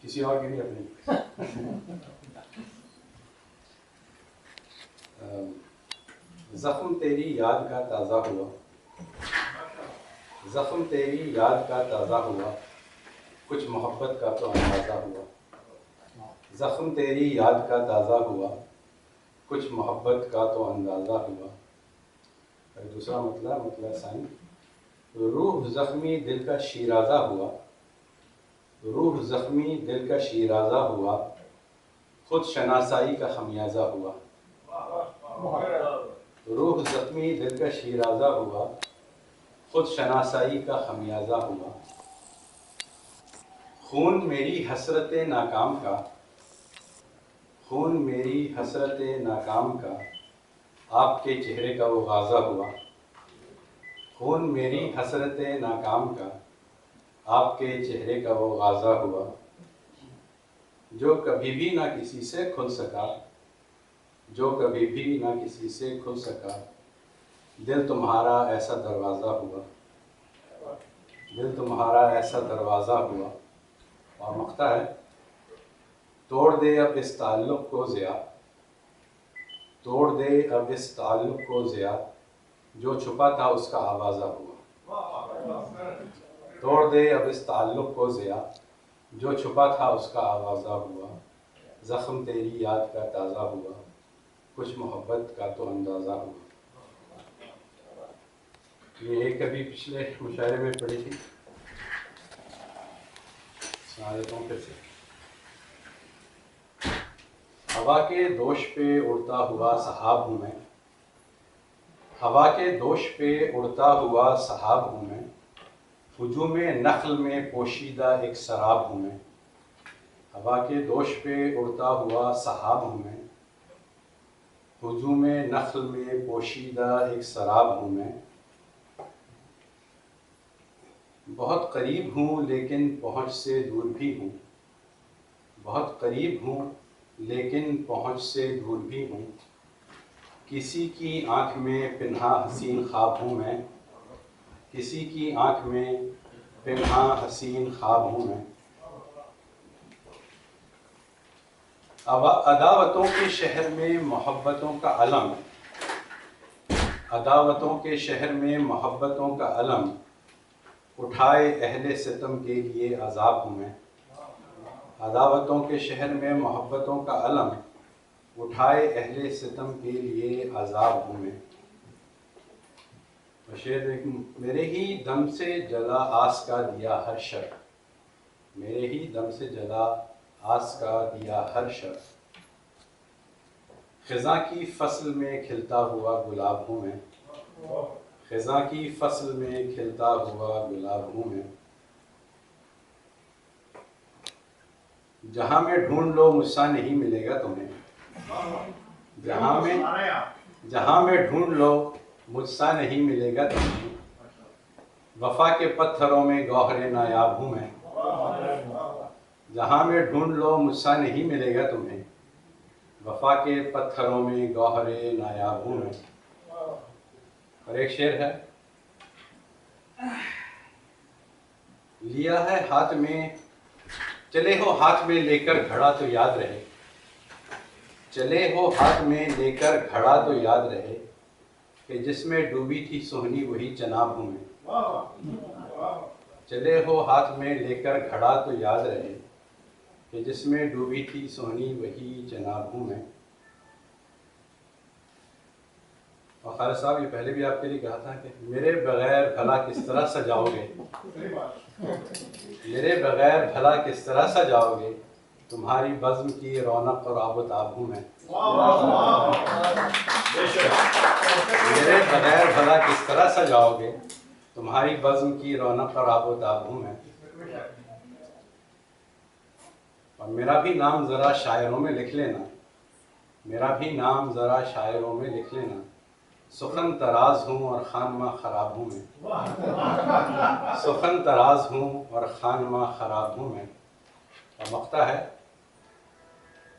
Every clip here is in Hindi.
किसी और की भी अपनी। जख्म तेरी याद का ताज़ा हुआ, जख्म तेरी याद का ताज़ा हुआ, कुछ मोहब्बत का तो अंदाज़ा हुआ। जख्म तेरी याद का ताज़ा हुआ, कुछ मोहब्बत का तो अंदाज़ा हुआ। और दूसरा मतलब साइन, रूह ज़ख्मी दिल का शीराज़ा हुआ, रूह ज़ख्मी दिल का शीराज़ा हुआ, खुद शनासाई का खमियाजा हुआ। रूह ज़ख्मी दिल का शीराज़ा हुआ, खुद शनासाई का खमियाजा हुआ। खून मेरी हसरत नाकाम का, खून मेरी हसरत नाकाम का, आपके चेहरे का वो गाज़ा हुआ। खून मेरी हसरत नाकाम का, आपके चेहरे का वो गाज़ा हुआ। जो कभी भी ना किसी से खुल सका, जो कभी भी ना किसी से खुल सका, दिल तुम्हारा ऐसा दरवाज़ा हुआ, दिल तुम्हारा ऐसा दरवाज़ा हुआ। और मख्ता है, तोड़ दे अब इस ताल्लुक़ को ज़िया, तोड़ दे अब इस ताल्लुक़ को ज़िया, जो छुपा था उसका आवाज़ा हुआ। तोड़ दे अब इस ताल्लुक़ को ज़िया, जो छुपा था उसका आवाज़ा हुआ। ज़ख्म तेरी याद का ताज़ा हुआ, कुछ मोहब्बत का तो अंदाज़ा हुआ। ये एक कभी पिछले मुशायरे में पढ़ी थी, सुना देता हूँ फिर से। हवा के दोष पे उड़ता हुआ सहाब हूँ मैं, हवा के दोष पे उड़ता हुआ सहाब हूँ मैं, हुजूम नख्ल में पोशीदा एक शराब हूँ मैं। हवा के दोष पे उड़ता हुआ सहाब हूँ मैं, हुजूम नख्ल में पोशीदा एक शराब हूँ मैं। बहुत करीब हूँ लेकिन पहुँच से दूर भी हूँ, बहुत करीब हूँ लेकिन पहुँच से दूर भी हूँ। किसी की आँख में पिन्हा हसीन ख्वाब हूँ मैं, किसी की आँख में पिन्हा हसीन ख्वाब हूँ मैं। अदावतों के शहर में मोहब्बतों का अलम, अदावतों के शहर में मोहब्बतों का अलम, उठाए अहले सितम के लिए अजाब हूँ मैं। अदावतों के शहर में मोहब्बतों का अलम, उठाए अहले सितम के लिए अजाब हूँ मैं। शेर एक, मेरे ही दम से जला आस का दिया हर शर, मेरे ही दम से जला आस का दिया हर शर। ख़िज़ा की फसल में खिलता हुआ गुलाब हूँ मैं, ख़िज़ा की फसल में खिलता हुआ गुलाब हूँ मैं। जहाँ में ढूंढ लो मुझसा नहीं मिलेगा तुम्हें, जहाँ में ढूंढ लो मुझसा नहीं मिलेगा तुम्हें। वफ़ा के पत्थरों में गौहरे नायाब हूँ मैं, जहाँ में ढूंढ लो मुझसा नहीं मिलेगा तुम्हें। वफ़ा के पत्थरों में गौहरे नायाब हूँ मैं। और एक शेर है, लिया है हाथ में, चले हो हाथ में लेकर घड़ा तो याद रहे, चले हो हाथ में लेकर घड़ा तो याद रहे, कि जिसमें डूबी थी सोहनी वही जनाब हूँ मैं। चले हो हाथ में लेकर घड़ा तो याद रहे, कि जिसमें डूबी थी सोहनी वही जनाब हूँ मैं। और खालिद साहब, ये पहले भी आपके लिए कहा था कि मेरे बगैर भला किस तरह सजाओगे, मेरे बगैर भला किस तरह सजाओगे, तुम्हारी बज़्म की रौनक और आबोताब हूँ मैं। मेरे बगैर भला किस तरह सजाओगे, तुम्हारी बज़्म की रौनक और आबोताब हूँ मैं। और मेरा भी नाम ज़रा शायरों में लिख लेना, मेरा भी नाम ज़रा शायरों में लिख लेना, सुखन तराज हूँ और खानमा ख़राब हूँ मैं। सुखन तराज हूँ और खानमा ख़राब हूँ मैं। और मख्ता है,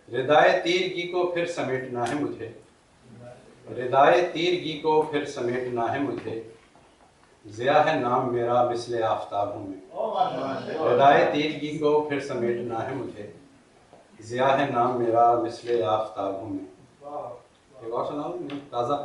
रिदाए तीरगी को फिर समेटना है मुझे, रिदाए तीरगी को फिर समेटना है मुझे, ज़िया है नाम मेरा मिसले आफ़ताबों में, रिदाए तीरगी को फिर समेटना है मुझे, ज़िया है नाम मेरा मिसले आफ़ताबों में। एक और सुनाऊँ ताज़ा।